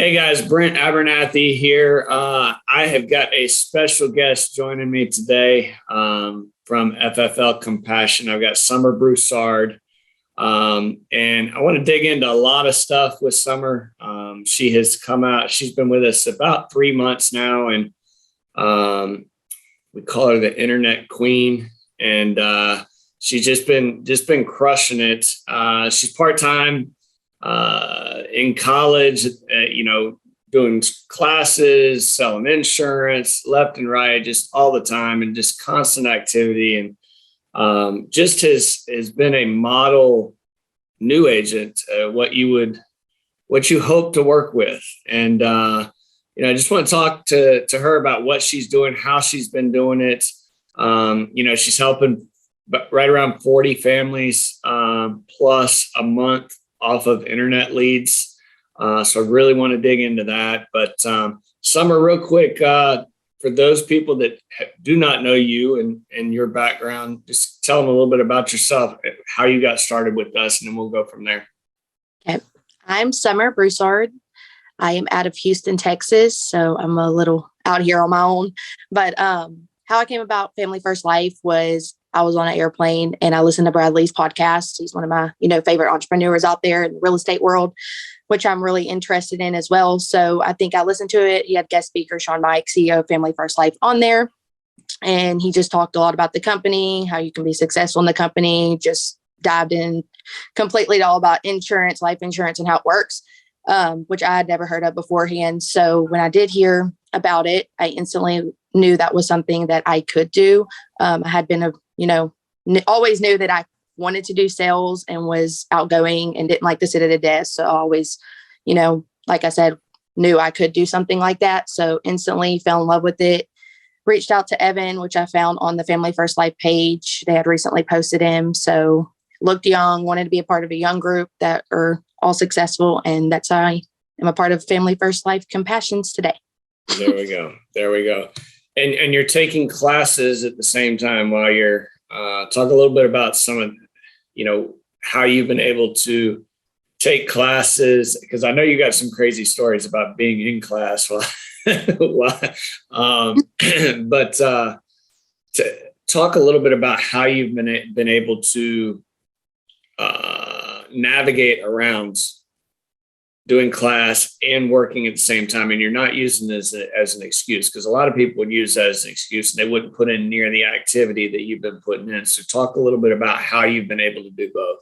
Hey guys, Brent Abernathy here. I have got a special guest joining me today from FFL Compassion. I've got Summer Broussard, and I want to dig into a lot of stuff with Summer. She has come out. She's been with us about 3 months now, and we call her the Internet Queen. And she's just been crushing it. She's part-time. In college, doing classes, selling insurance, left and right, just all the time, and just constant activity. And just has been a model new agent, what you hope to work with. And, I just want to talk to her about what she's doing, how she's been doing it. She's helping right around 40 families plus a month off of internet leads. So I really want to dig into that. But Summer, real quick, for those people that do not know you and your background, just tell them a little bit about yourself, how you got started with us, and then we'll go from there. Okay. I'm Summer Broussard. I am out of Houston, Texas. So I'm a little out here on my own. But how I came about Family First Life was I was on an airplane and I listened to Bradley's podcast. He's one of my, favorite entrepreneurs out there in the real estate world, which I'm really interested in as well. So I think I listened to it. He had guest speaker, Sean Mike, CEO of Family First Life, on there. And he just talked a lot about the company, how you can be successful in the company, just dived in completely to all about insurance, life insurance, and how it works, which I had never heard of beforehand. So when I did hear about it, I instantly knew that was something that I could do. I had been always knew that I wanted to do sales and was outgoing and didn't like to sit at a desk. So I always, like I said, knew I could do something like that. So instantly fell in love with it. Reached out to Evan, which I found on the Family First Life page. They had recently posted him. So looked young, wanted to be a part of a young group that are all successful. And that's how I am a part of Family First Life Compassions today. There we go. And you're taking classes at the same time while you're talk a little bit about some of, how you've been able to take classes, because I know you got some crazy stories about being in class. But to talk a little bit about how you've been able to navigate around doing class and working at the same time, and you're not using this as an excuse, because a lot of people would use that as an excuse and they wouldn't put in near the activity that you've been putting in. So talk a little bit about how you've been able to do both.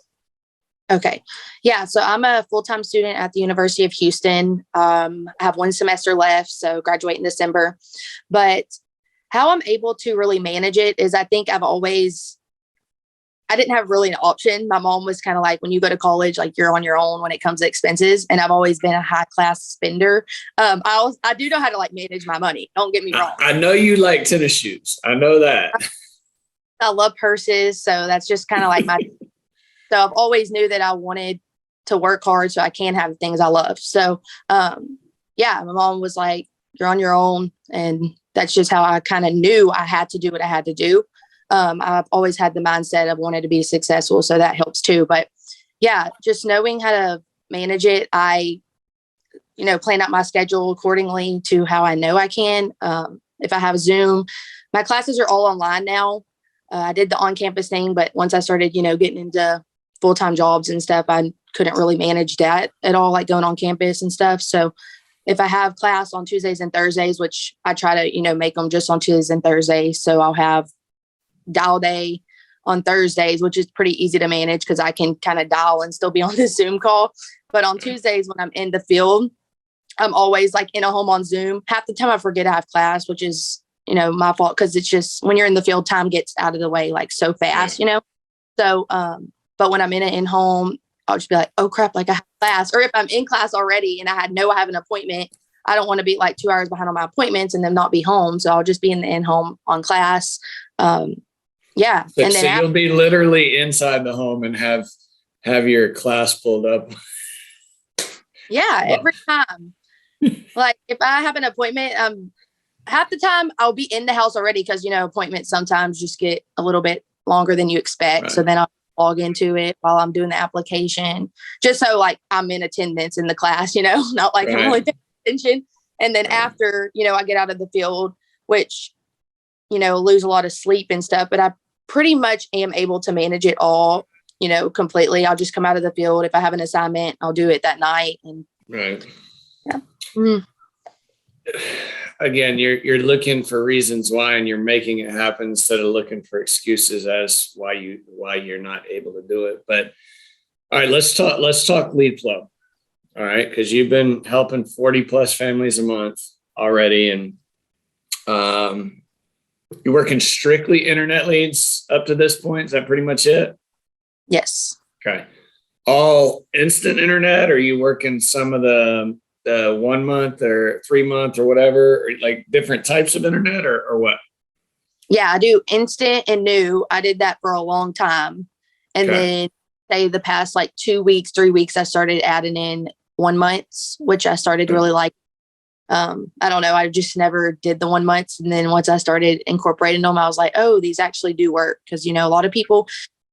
Okay. Yeah. So I'm a full-time student at the University of Houston. I have 1 semester left, so graduate in December. But how I'm able to really manage it is I think I didn't have really an option. My mom was kind of like, when you go to college, like you're on your own when it comes to expenses. And I've always been a high class spender. I do know how to manage my money. Don't get me wrong. I know you like tennis shoes. I know that. I love purses. So that's just kind of like so I've always knew that I wanted to work hard so I can have the things I love. So, my mom was like, you're on your own. And that's just how I kind of knew I had to do what I had to do. I've always had the mindset of wanting to be successful. So that helps too. But yeah, just knowing how to manage it, I, plan out my schedule accordingly to how I know I can. If I have Zoom, my classes are all online now. I did the on-campus thing, but once I started, getting into full-time jobs and stuff, I couldn't really manage that at all, like going on campus and stuff. So if I have class on Tuesdays and Thursdays, which I try to, make them just on Tuesdays and Thursdays. So I'll have dial day on Thursdays, which is pretty easy to manage because I can kind of dial and still be on the Zoom call. But on Tuesdays when I'm in the field, I'm always in a home on Zoom. Half the time I forget I have class, which is, my fault, because it's just when you're in the field, time gets out of the way so fast, So, but when I'm in home, I'll just be like, oh crap, I have class. Or if I'm in class already and I have an appointment, I don't want to be 2 hours behind on my appointments and then not be home. So I'll just be in the in-home on class. Yeah. So, and then you'll be literally inside the home and have your class pulled up. Yeah. Every time. If I have an appointment, half the time I'll be in the house already because, appointments sometimes just get a little bit longer than you expect. Right. So then I'll log into it while I'm doing the application, just so I'm in attendance in the class, not right. I'm only attention. And then after, I get out of the field, which, lose a lot of sleep and stuff, but I pretty much am able to manage it all, completely. I'll just come out of the field. If I have an assignment, I'll do it that night. And right. Yeah. Mm-hmm. Again, you're looking for reasons why, and you're making it happen instead of looking for excuses as why you're not able to do it. But all right, let's talk lead flow. All right, because you've been helping 40 plus families a month already, and you're working strictly internet leads up to this point. Is that pretty much it? Yes. Okay. All instant internet, or are you working some of the 1 month or 3 month or whatever, or like different types of internet, or what? Yeah, I do instant and new. I did that for a long time. And then say the past like 2 weeks, 3 weeks, I started adding in 1 months, which I started really like. I don't know. I just never did the 1 months. And then once I started incorporating them, I was like, oh, these actually do work. Cause a lot of people,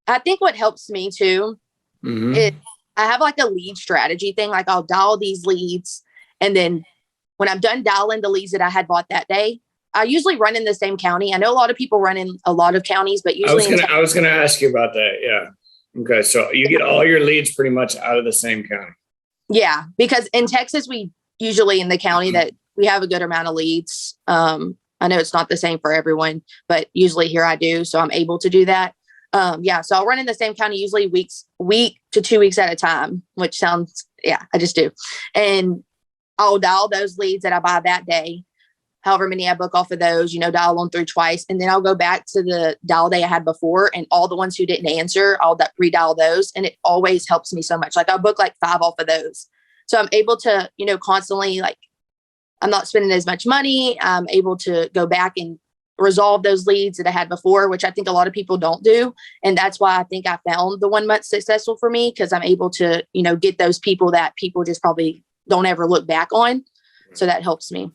I think what helps me too, is I have like a lead strategy thing. Like I'll dial these leads. And then when I'm done dialing the leads that I had bought that day, I usually run in the same county. I know a lot of people run in a lot of counties, but usually I was gonna ask you about that. Yeah. Okay. So you get all your leads pretty much out of the same county. Yeah. Because in Texas, we usually in the county that we have a good amount of leads. I know it's not the same for everyone, but usually here I do. So I'm able to do that. So I'll run in the same county, usually week to 2 weeks at a time, which sounds, I just do. And I'll dial those leads that I buy that day, however many I book off of those, dial them through twice. And then I'll go back to the dial day I had before, and all the ones who didn't answer, I'll redial those. And it always helps me so much. Like I'll book like 5 off of those. So I'm able to, constantly, like, I'm not spending as much money. I'm able to go back and resolve those leads that I had before, which I think a lot of people don't do. And that's why I think I found the 1 month successful for me, because I'm able to, get those people that people just probably don't ever look back on. So that helps me.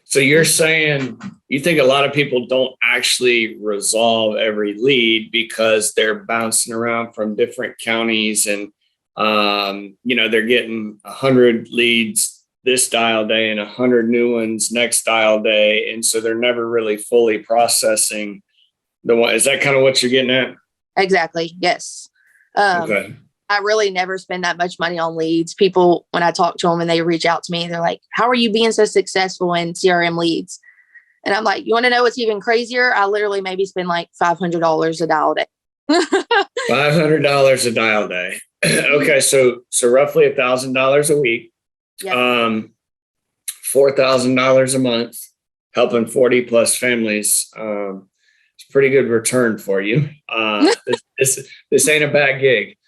So you're saying you think a lot of people don't actually resolve every lead because they're bouncing around from different counties, and they're getting 100 leads this dial day and 100 new ones next dial day, and so they're never really fully processing the one. Is that kind of what you're getting at? Exactly. Yes. Okay. I really never spend that much money on leads. People, when I talk to them and they reach out to me, they're like, how are you being so successful in CRM leads? And I'm like, you want to know what's even crazier? I literally maybe spend like $500 a dial day. $500 a dial day. Okay. So roughly $1,000 a week, yep. $4,000 a month, helping 40 plus families. It's a pretty good return for you. This ain't a bad gig.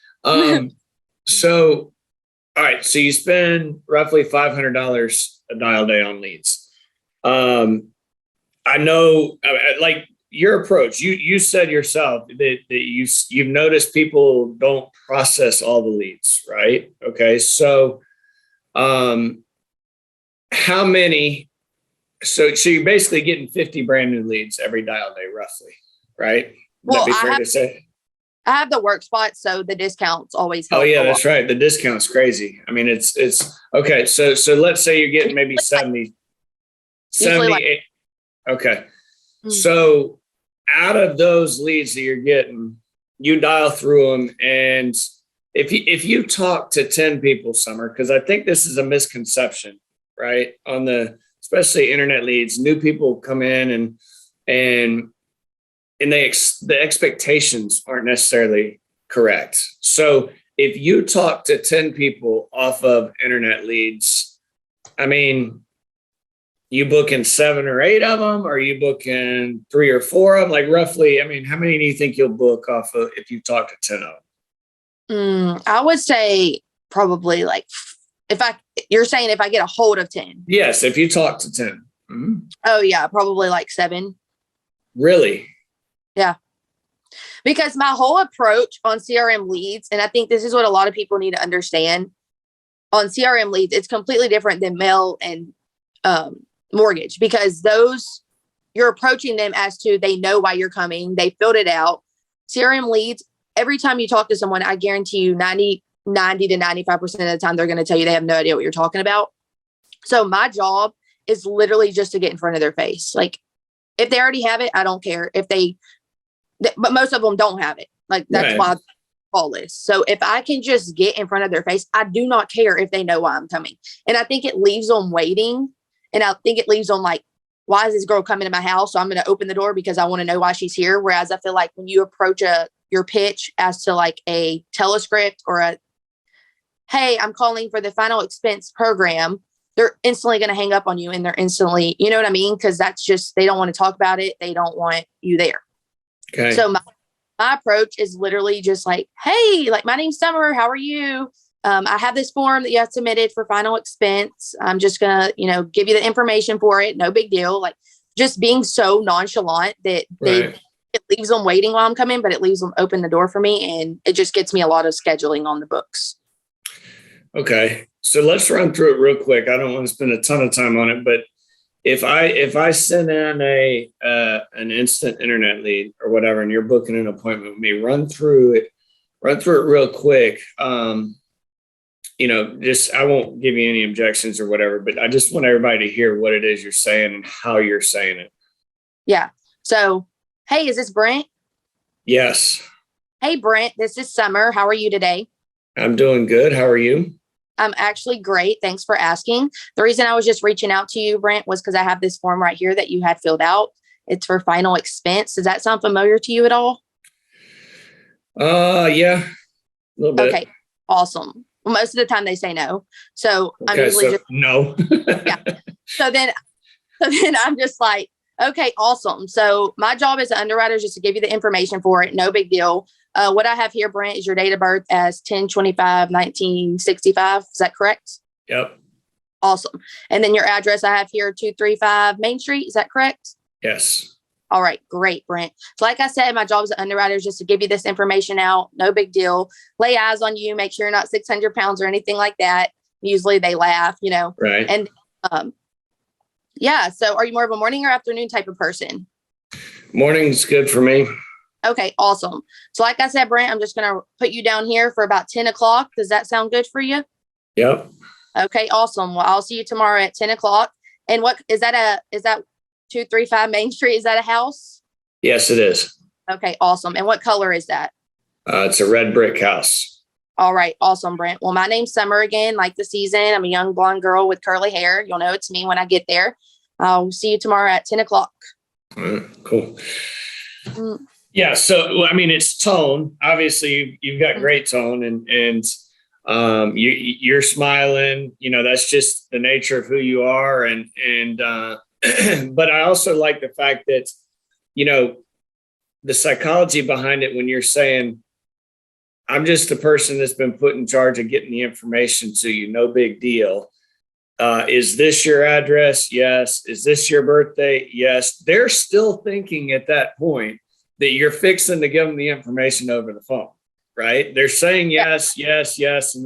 So, all right. So you spend roughly $500 a dial day on leads. I know, like your approach, you said yourself that you've noticed people don't process all the leads, right? Okay. So, how many, so you're basically getting 50 brand new leads every dial day, roughly, right? Would that be fair to say? I have the work spot, so the discounts always help. Oh yeah, that's right. The discount's crazy. I mean, it's okay. So let's say you're getting maybe 70, 78. Okay. So out of those leads that you're getting, you dial through them. And if you talk to 10 people, Summer, because I think this is a misconception, right? On especially internet leads, new people come in and the expectations aren't necessarily correct. So if you talk to 10 people off of internet leads, I mean, you booking 7 or 8 of them? Or are you booking 3 or 4 of them? Like roughly, I mean, how many do you think you'll book off of if you talk to 10 of them? I would say probably like, you're saying if I get a hold of 10. Yes, if you talk to 10. Mm-hmm. Oh yeah, probably like 7. Really? Yeah. Because my whole approach on CRM leads, and I think this is what a lot of people need to understand, on CRM leads, it's completely different than mail and mortgage, because those, you're approaching them as to, they know why you're coming. They filled it out. CRM leads, every time you talk to someone, I guarantee you 90 to 95% of the time, they're going to tell you they have no idea what you're talking about. So my job is literally just to get in front of their face. Like if they already have it, I don't care but most of them don't have it. Like that's why call list. So if I can just get in front of their face, I do not care if they know why I'm coming. And I think it leaves them waiting. And I think it leaves them like, why is this girl coming to my house? So I'm going to open the door because I want to know why she's here. Whereas I feel like when you approach your pitch as to like a telescript or hey, I'm calling for the final expense program, they're instantly going to hang up on you and they're instantly, you know what I mean? Because that's just, they don't want to talk about it. They don't want you there. Okay. So my approach is literally just like, hey, like my name's Summer. How are you? I have this form that you have submitted for final expense. I'm just going to, give you the information for it. No big deal. Like just being so nonchalant that it leaves them waiting while I'm coming, but it leaves them open the door for me. And it just gets me a lot of scheduling on the books. Okay. So let's run through it real quick. I don't want to spend a ton of time on it, but if I send in an instant internet lead or whatever, and you're booking an appointment with me, run through it real quick. Just, I won't give you any objections or whatever, but I just want everybody to hear what it is you're saying and how you're saying it. Yeah. So, hey, is this Brent? Yes. Hey, Brent, this is Summer. How are you today? I'm doing good. How are you? I'm actually great. Thanks for asking. The reason I was just reaching out to you, Brent, was because I have this form right here that you had filled out. It's for final expense. Does that sound familiar to you at all? Yeah, a little bit. Okay, awesome. Well, most of the time they say no. So I'm usually just no. Yeah. So then I'm just like, okay, awesome. So my job as an underwriter is just to give you the information for it. No big deal. What I have here, Brent, is your date of birth as 10/25/1965. Is that correct? Yep. Awesome. And then your address I have here, 235 Main Street. Is that correct? Yes. All right. Great, Brent. So like I said, my job as an underwriter is just to give you this information out. No big deal. Lay eyes on you. Make sure you're not 600 pounds or anything like that. Usually they laugh, Right. And yeah. So are you more of a morning or afternoon type of person? Morning's good for me. Okay, awesome. So like I said, Brent, I'm just going to put you down here for about 10 o'clock. Does that sound good for you? Yep. Okay, awesome. Well, I'll see you tomorrow at 10 o'clock. And what is that 235 Main Street? Is that a house? Yes, it is. Okay, awesome. And what color is that? It's a red brick house. All right, awesome, Brent. Well, my name's Summer again, like the season. I'm a young blonde girl with curly hair. You'll know it's me when I get there. I'll see you tomorrow at 10 o'clock. Cool. Yeah. So, I mean, it's tone. Obviously, you've got great tone, and you're smiling. That's just the nature of who you are. And but I also like the fact that, the psychology behind it when you're saying, I'm just a person that's been put in charge of getting the information to you. No big deal. Is this your address? Yes. Is this your birthday? Yes. They're still thinking at that point that you're fixing to give them the information over the phone, right? They're saying yes, yes, yes. And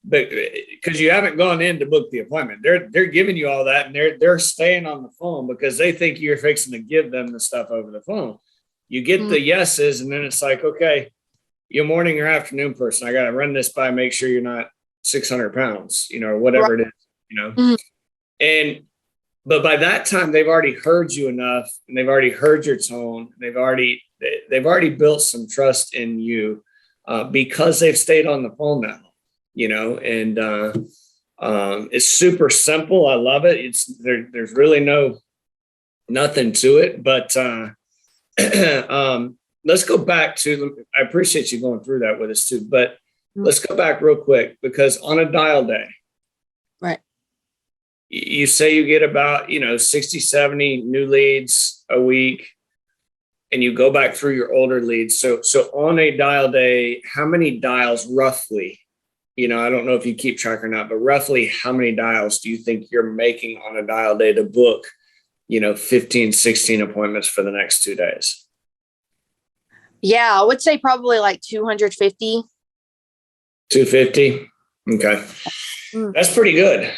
but because you haven't gone in to book the appointment, they're giving you all that, and they're staying on the phone because they think you're fixing to give them the stuff over the phone. You get the yeses, and then it's like, okay, you're a morning or afternoon person. I got to run this by, make sure you're not 600 pounds, or whatever it is, But by that time, they've already heard you enough, and they've already heard your tone. They've already built some trust in you because they've stayed on the phone that long, and it's super simple. I love it. There's really nothing to it, but let's go back to. I appreciate you going through that with us too, but let's go back real quick because on a dial day, right? You say you get about, 60, 70 new leads a week, and you go back through your older leads. So on a dial day, how many dials roughly, I don't know if you keep track or not, but roughly how many dials do you think you're making on a dial day to book, 15, 16 appointments for the next 2 days? Yeah, I would say probably like 250. 250. Okay. That's pretty good.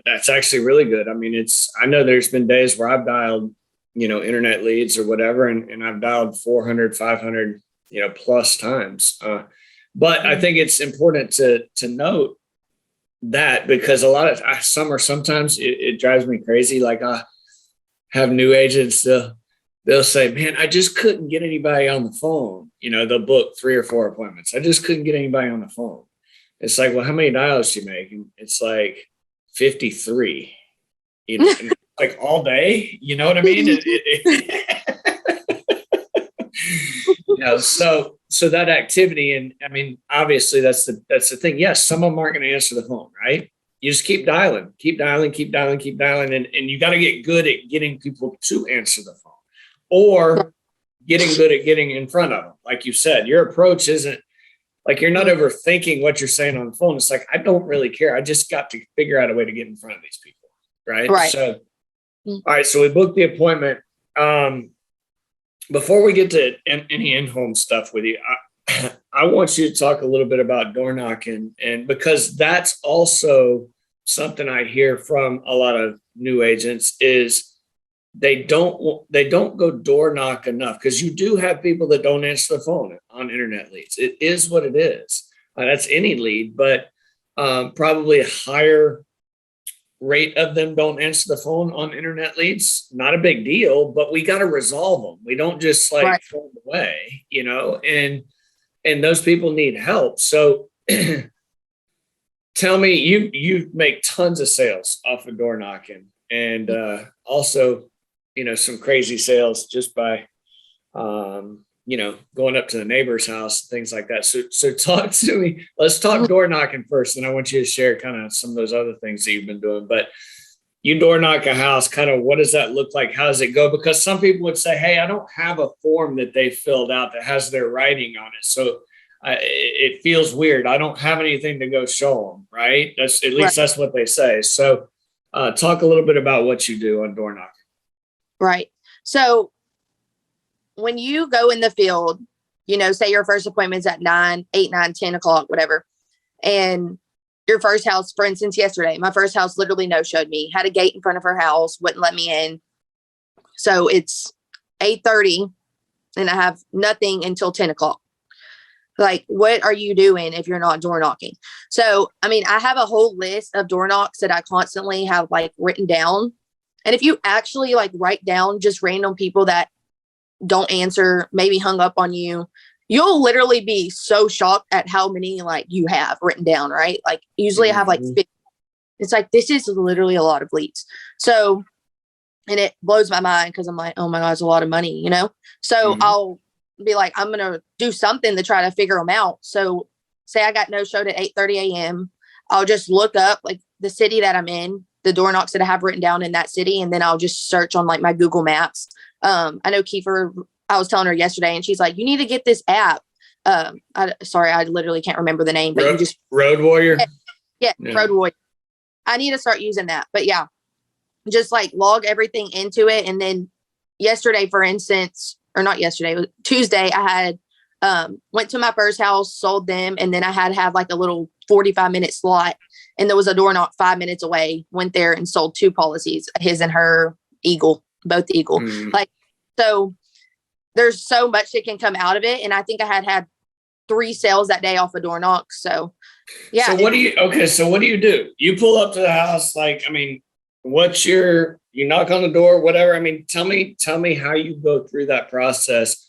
That's actually really good. I mean, I know there's been days where I've dialed, internet leads or whatever, and I've dialed 400, 500, plus times. But I think it's important to note that, because a lot of sometimes it drives me crazy. Like I have new agents, they'll say, man, I just couldn't get anybody on the phone. They'll book 3 or 4 appointments. I just couldn't get anybody on the phone. It's like, well, how many dials do you make? And it's like 53, like all day, you know what I mean? So that activity, and I mean, obviously that's the thing. Yes, some of them aren't going to answer the phone, right? You just keep dialing, and you got to get good at getting people to answer the phone, or getting good at getting in front of them. Like you said, your approach isn't like you're not overthinking what you're saying on the phone. It's like, I don't really care. I just got to figure out a way to get in front of these people, right? Right. So, all right. So we booked the appointment. Before we get to any in-home stuff with you, I want you to talk a little bit about door knocking, and because that's also something I hear from a lot of new agents is they don't go door knock enough, because you do have people that don't answer the phone on internet leads. It is what it is. That's any lead, but probably a higher rate of them don't answer the phone on internet leads. Not a big deal, but we got to resolve them. We don't just like throw them away, and those people need help. So tell me, you make tons of sales off of door knocking, and also, some crazy sales just by, going up to the neighbor's house, things like that. So talk to me. Let's talk door knocking first, and I want you to share kind of some of those other things that you've been doing. But you door knock a house, kind of what does that look like? How does it go? Because some people would say, hey, I don't have a form that they filled out that has their writing on it. So it feels weird. I don't have anything to go show them, right? That's that's what they say. So talk a little bit about what you do on door knocking. Right. So when you go in the field, say your first appointment's at 8, 9, 10 o'clock, whatever. And your first house, for instance, yesterday, my first house literally no-showed me, had a gate in front of her house, wouldn't let me in. So it's 8:30 and I have nothing until 10 o'clock. Like, what are you doing if you're not door knocking? So, I mean, I have a whole list of door knocks that I constantly have like written down. And if you actually like write down just random people that don't answer, maybe hung up on you, you'll literally be so shocked at how many like you have written down, right? Like usually I have like 50. It's like, this is literally a lot of leads. So, and it blows my mind because I'm like, oh my God, it's a lot of money, So I'll be like, I'm going to do something to try to figure them out. So say I got no showed at 8:30 a.m. I'll just look up like the city that I'm in, the door knocks that I have written down in that city. And then I'll just search on like my Google Maps. I know Kiefer, I was telling her yesterday and she's like, you need to get this app. I literally can't remember the name, but you just Road Warrior. Yeah. Road Warrior. I need to start using that, but yeah, just like log everything into it. And then yesterday, for instance, or not yesterday, it was Tuesday, I had went to my first house, sold them, and then I had to have like a little 45-minute slot. And there was a door knock 5 minutes away, went there and sold 2 policies, his and her Eagle, both Eagle. Like, so there's so much that can come out of it. And I think I had 3 sales that day off a door knock. So yeah. So what do you do? You pull up to the house, like, I mean, you knock on the door, whatever. I mean, tell me how you go through that process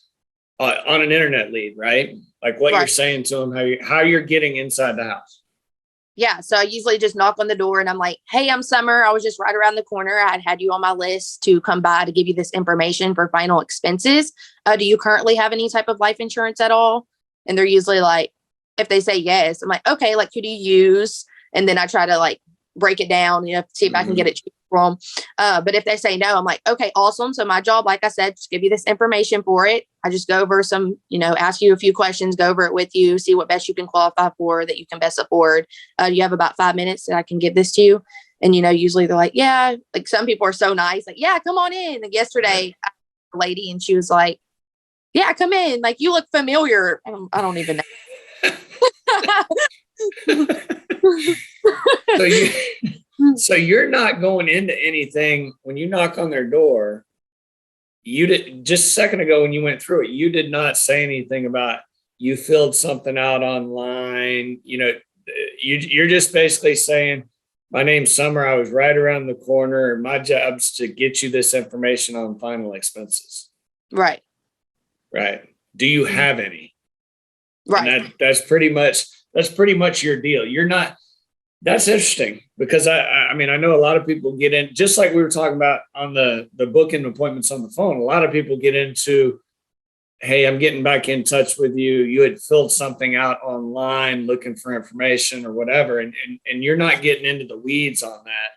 on an internet lead, right? Like what you're saying to them, how you're getting inside the house. Yeah. So I usually just knock on the door and I'm like, hey, I'm Summer. I was just right around the corner. I had you on my list to come by to give you this information for final expenses. Do you currently have any type of life insurance at all? And they're usually like, if they say yes, I'm like, okay, like, who do you use? And then I try to like break it down, see if I can get it cheap from. But if they say no, I'm like, okay, awesome. So my job, like I said, just give you this information for it. I just go over some, ask you a few questions, go over it with you, see what best you can qualify for, that you can best afford. You have about 5 minutes that I can give this to you. And, usually they're like, yeah, like some people are so nice. Like, yeah, come on in. And yesterday, I had a lady and she was like, yeah, come in. Like, you look familiar. I don't even know. So you're not going into anything when you knock on their door. You did just a second ago when you went through it, you did not say anything about you filled something out online. You you're just basically saying, my name's Summer. I was right around the corner. My job's to get you this information on final expenses. Right. Right. Do you have any? Right. And that's pretty much your deal. You're not. That's interesting because I mean, I know a lot of people get in, just like we were talking about on the booking appointments on the phone. A lot of people get into, hey, I'm getting back in touch with you. You had filled something out online looking for information or whatever. And you're not getting into the weeds on that.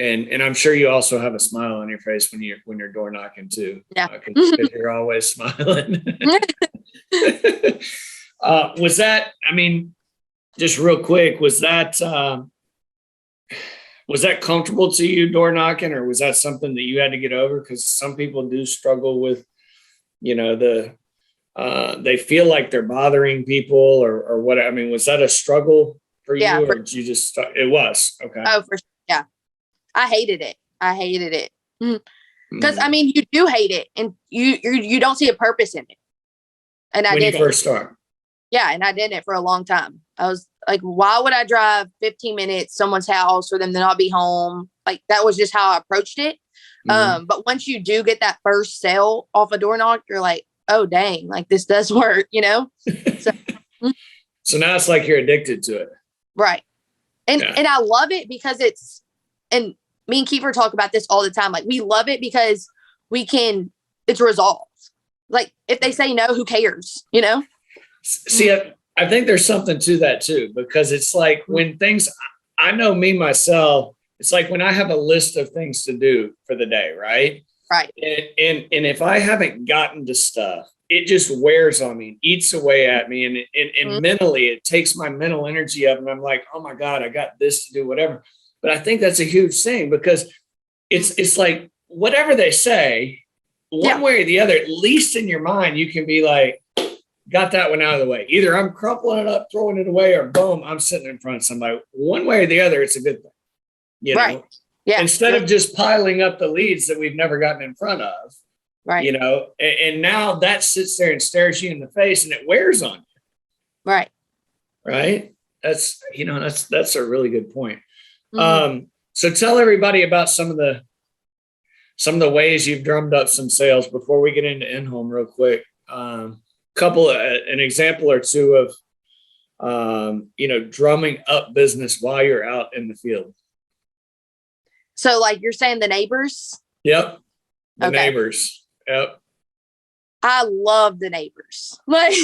And I'm sure you also have a smile on your face when you're door knocking too. Yeah. Because you're always smiling. Was that, I mean, just real quick, was that comfortable to you, door knocking, or was that something that you had to get over? Because some people do struggle with, they feel like they're bothering people or what. I mean, was that a struggle for you, or did you just? It was okay. Oh, for sure. Yeah, I hated it because I mean, you do hate it, and you don't see a purpose in it. And I did when you first start. Yeah, and I did it for a long time. I was like, why would I drive 15 minutes someone's house for them to not be home? Like, that was just how I approached it. But once you do get that first sale off a door knock, you're like, oh, dang, like this does work, So now it's like you're addicted to it. Right. And I love it because and me and Kiefer talk about this all the time. Like, we love it because it's resolved. Like, if they say no, who cares, See, I think there's something to that too, because it's like when things, I know me myself, it's like when I have a list of things to do for the day, right? Right. And if I haven't gotten to stuff, it just wears on me, eats away at me. And mentally, it takes my mental energy up and I'm like, oh my God, I got this to do, whatever. But I think that's a huge thing because it's like, whatever they say, one way or the other, at least in your mind, you can be like, got that one out of the way. Either I'm crumpling it up, throwing it away, or boom, I'm sitting in front of somebody. One way or the other, it's a good thing. Right. Yeah. Instead of just piling up the leads that we've never gotten in front of. Right. And now that sits there and stares you in the face and it wears on you. Right. Right. That's a really good point. So tell everybody about some of the ways you've drummed up some sales before we get into in-home real quick. An example or two of, drumming up business while you're out in the field. So like you're saying the neighbors? Yep. The neighbors. Yep. I love the neighbors. Like,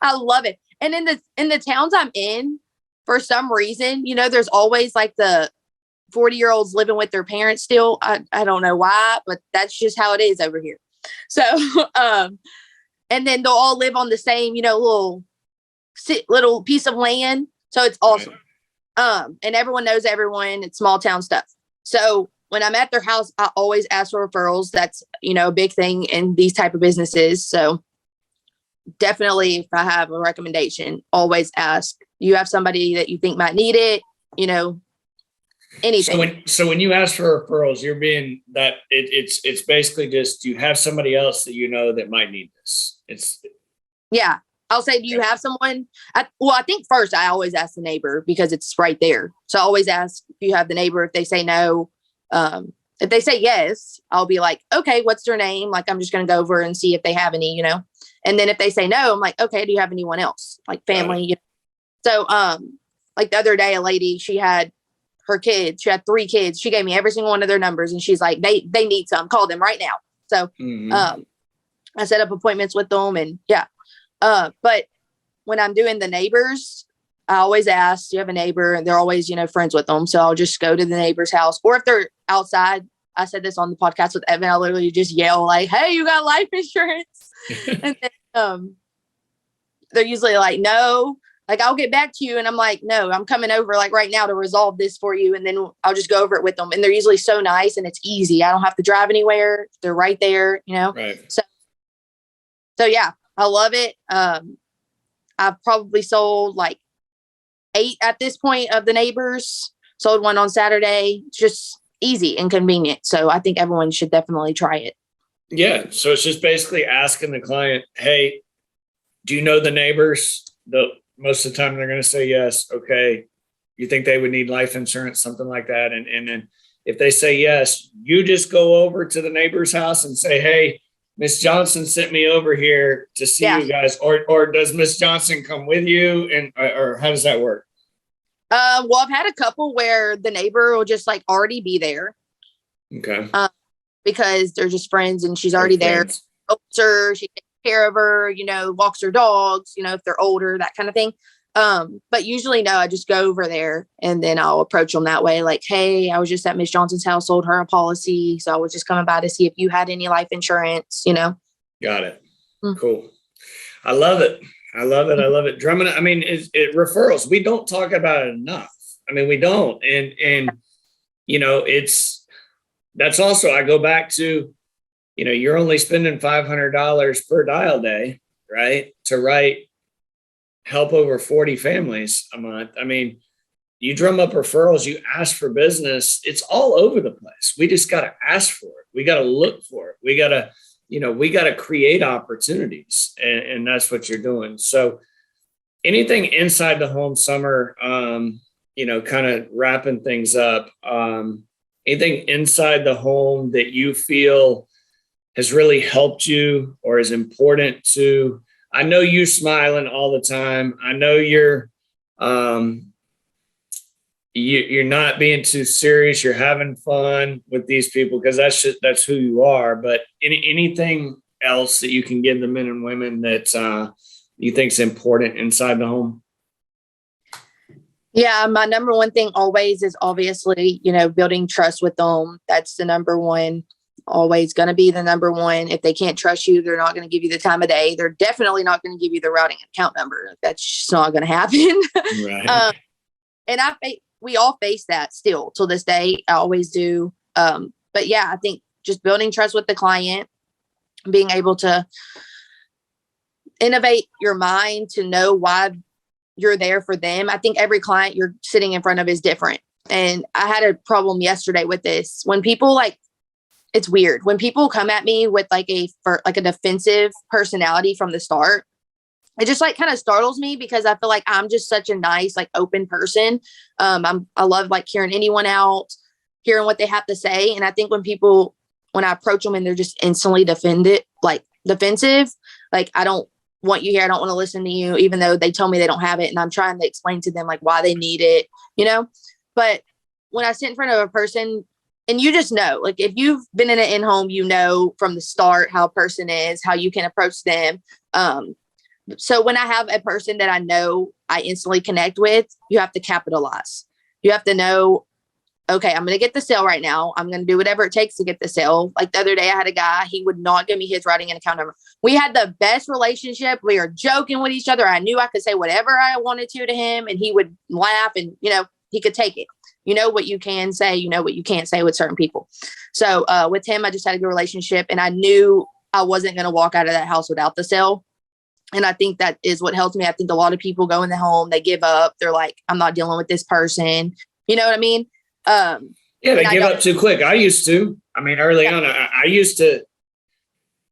I love it. And in the towns I'm in, for some reason, there's always like the 40-year-olds living with their parents still. I don't know why, but that's just how it is over here. So, and then they'll all live on the same, little piece of land. So it's awesome. Right. And everyone knows everyone. It's small town stuff. So when I'm at their house, I always ask for referrals. That's, a big thing in these type of businesses. So definitely if I have a recommendation, always ask. You have somebody that you think might need it, anything. So when you ask for referrals, you're being that it's basically just, you have somebody else that that might need this. Yeah. I'll say, do you have someone? I think first I always ask the neighbor because it's right there. So I always ask if you have the neighbor. If they say no, if they say yes, I'll be like, okay, what's their name? Like, I'm just going to go over and see if they have any, and then if they say no, I'm like, okay, do you have anyone else? Like family? So, like the other day, a lady, she had her kids, she had 3 kids. She gave me every single one of their numbers and she's like, they need some, call them right now. So, I set up appointments with them and but when I'm doing the neighbors, I always ask, do you have a neighbor? And they're always, friends with them. So I'll just go to the neighbor's house. Or if they're outside, I said this on the podcast with Evan, I'll literally just yell like, hey, you got life insurance? And then they're usually like, no, like I'll get back to you. And I'm like, no, I'm coming over like right now to resolve this for you. And then I'll just go over it with them. And they're usually so nice and it's easy. I don't have to drive anywhere. They're right there, Right. So yeah, I love it. I've probably sold like 8 at this point of the neighbors. Sold one on Saturday. It's just easy and convenient. So I think everyone should definitely try it. Yeah. So it's just basically asking the client, hey, do you know the neighbors? most of the time they're going to say yes. Okay. You think they would need life insurance, something like that. And then if they say yes, you just go over to the neighbor's house and say, hey, Miss Johnson sent me over here to see you guys. Or does Miss Johnson come with you? And or how does that work? Well, I've had a couple where the neighbor will just like already be there. Okay. Because they're just friends and she's already there. Helps her, she takes care of her, walks her dogs, if they're older, that kind of thing. But usually no, I just go over there and then I'll approach them that way. Like, hey, I was just at Miss Johnson's house, sold her a policy. So I was just coming by to see if you had any life insurance, Got it. Cool. I love it. I love it. Drummond, I mean, it referrals. We don't talk about it enough. I mean, we don't. And that's also, I go back to, you're only spending $500 per dial day, right? To help over 40 families a month. I mean, you drum up referrals, you ask for business. It's all over the place. We just got to ask for it. We got to look for it. We got to create opportunities, and that's what you're doing. So anything inside the home, Summer, kind of wrapping things up, anything inside the home that you feel has really helped you or is important to, I know you smiling all the time. I know you're not being too serious. You're having fun with these people because that's who you are. But anything else that you can give the men and women that you think is important inside the home? Yeah, my number one thing always is obviously, building trust with them. That's the number one. Always going to be the number one. If they can't trust you, they're not going to give you the time of day. They're definitely not going to give you the routing account number. That's just not going to happen. Right. And we all face that still till this day. I always do. But yeah, I think just building trust with the client, being able to innovate your mind to know why you're there for them. I think every client you're sitting in front of is different. And I had a problem yesterday with this. When people it's weird when people come at me with a defensive personality from the start. It just kind of startles me because I feel like I'm just such a nice, open person. I love hearing anyone out, hearing what they have to say. And I think when I approach them and they're just instantly defensive, I don't want you here. I don't want to listen to you, even though they tell me they don't have it. And I'm trying to explain to them why they need it, but when I sit in front of a person, and you just know, if you've been in an in-home, from the start how a person is, how you can approach them. So when I have a person that I know I instantly connect with, you have to capitalize. You have to know, okay, I'm going to get the sale right now. I'm going to do whatever it takes to get the sale. Like the other day I had a guy, he would not give me his routing and account number. We had the best relationship. We were joking with each other. I knew I could say whatever I wanted to him and he would laugh and, he could take it. You know what you can say, you know what you can't say with certain people. So with him, I just had a good relationship and I knew I wasn't going to walk out of that house without the sale. And I think that is what helps me. I think a lot of people go in the home, they give up. They're like, I'm not dealing with this person. You know what I mean? Yeah, they give up too quick. I used to. Early on, I used to.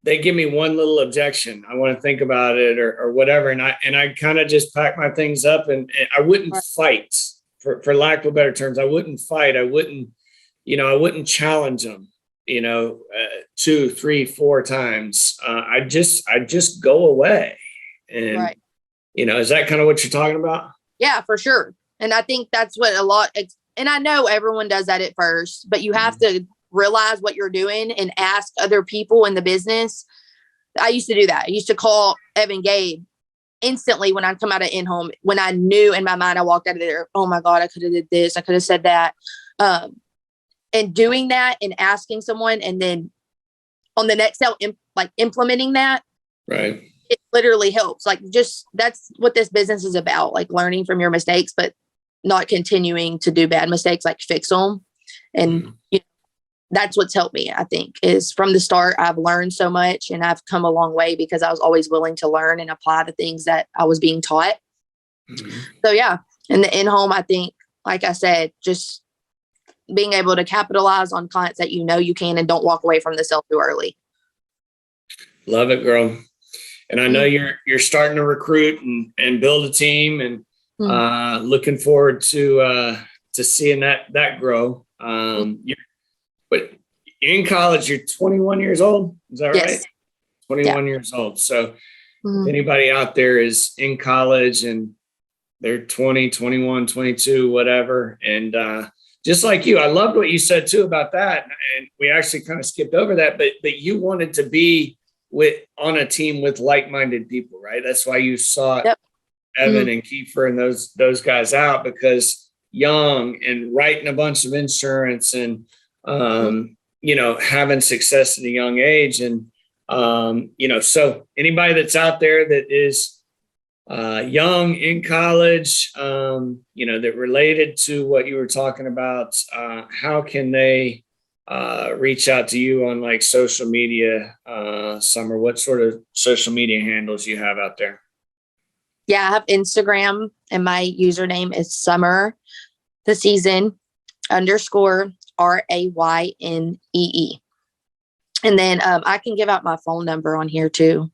They give me one little objection. I want to think about it or whatever. And I kind of just pack my things up and I wouldn't fight. For lack of better terms, I wouldn't fight. I wouldn't challenge them, 2, 3, 4 times. I just go away. And, is that kind of what you're talking about? Yeah, for sure. And I think that's what and I know everyone does that at first, but you have to realize what you're doing and ask other people in the business. I used to do that. I used to call Evan Gabe instantly when I come out of in-home, when I knew in my mind, I walked out of there, oh my God, I could have did this. I could have said that. And doing that and asking someone and then on the next sale, implementing that. Right. It literally helps. That's what this business is about, learning from your mistakes, but not continuing to do bad mistakes, fix them. And that's what's helped me, I think, is from the start, I've learned so much and I've come a long way because I was always willing to learn and apply the things that I was being taught. Mm-hmm. So yeah, in the in-home, I think, like I said, just being able to capitalize on clients that you can and don't walk away from the sale too early. Love it, girl. And I know you're starting to recruit and build a team, and looking forward to seeing that grow. But in college, you're 21 years old. Is that right? 21 years old. So if anybody out there is in college and they're 20, 21, 22, whatever. And just like you, I loved what you said too about that. And we actually kind of skipped over that, but you wanted to be on a team with like-minded people, right? That's why you sought Evan and Kiefer and those guys out, because young and writing a bunch of insurance and, having success at a young age. And, so anybody that's out there that is young in college, that related to what you were talking about, how can they reach out to you on like social media, Summer? What sort of social media handles you have out there? Yeah, I have Instagram, and my username is Summer the Season _ RAYNEE. And then I can give out my phone number on here too.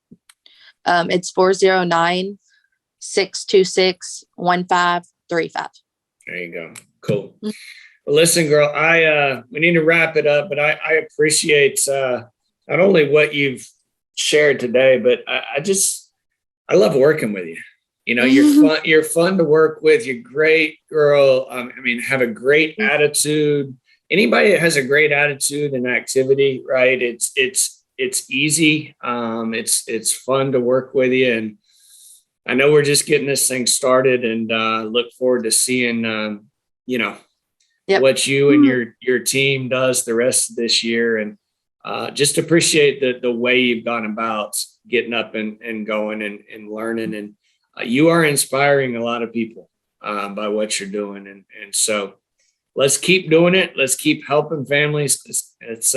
It's 409-626-1535. There you go. Cool. Well, listen, girl, we need to wrap it up, but I appreciate not only what you've shared today, but I love working with you. You're fun to work with. You're a great girl. Have a great attitude. Anybody that has a great attitude and activity, right? It's easy. It's fun to work with you. And I know we're just getting this thing started, and look forward to seeing, what you and your team does the rest of this year. And just appreciate the way you've gone about getting up and going and learning. And you are inspiring a lot of people by what you're doing. And so let's keep doing it. Let's keep helping families. It's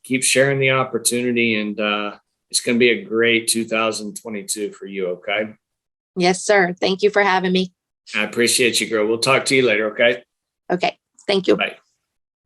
keep sharing the opportunity, and it's going to be a great 2022 for you. Okay. Yes, sir. Thank you for having me. I appreciate you, girl. We'll talk to you later. Okay. Okay. Thank you. Bye.